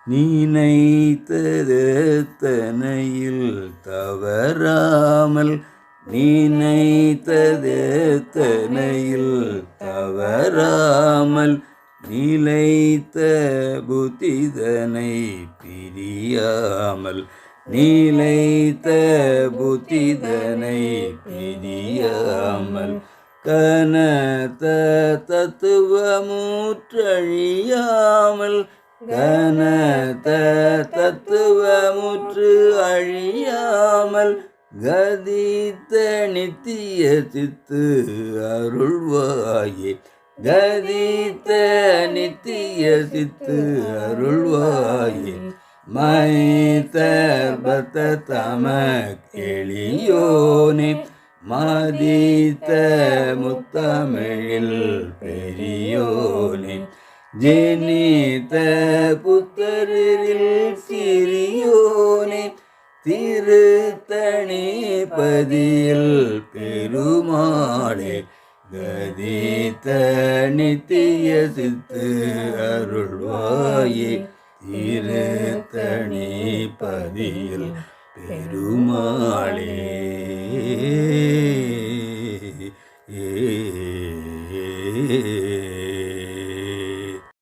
நினைத்ததெத்தனையில் தவறாமல் நினைத்ததெத்தனையில் தவறாமல் நிலைத்த புத்திதனை பிரியாமல் நிலைத்த புத்திதனை பிரியாமல் கனத்த தத்துவமுற்றழியாமல் கனத்த தத்துவமுற்று அழியாமல் கதித்த நித்திய சித்து அருள்வாயே கதித்த நித்திய சித்து அருள்வாயே மைத்தர்பத்த தமக் எளியோனே மதித்த முத்தமிழில் பெரியோனே ஜெனித்த புத்தரில் சிறியோனே திருத்தணி பதியில் பெருமாளே கதித்த நித்திய சித்து அருள்வாயே திருத்தணி பதியில் பெருமாளே.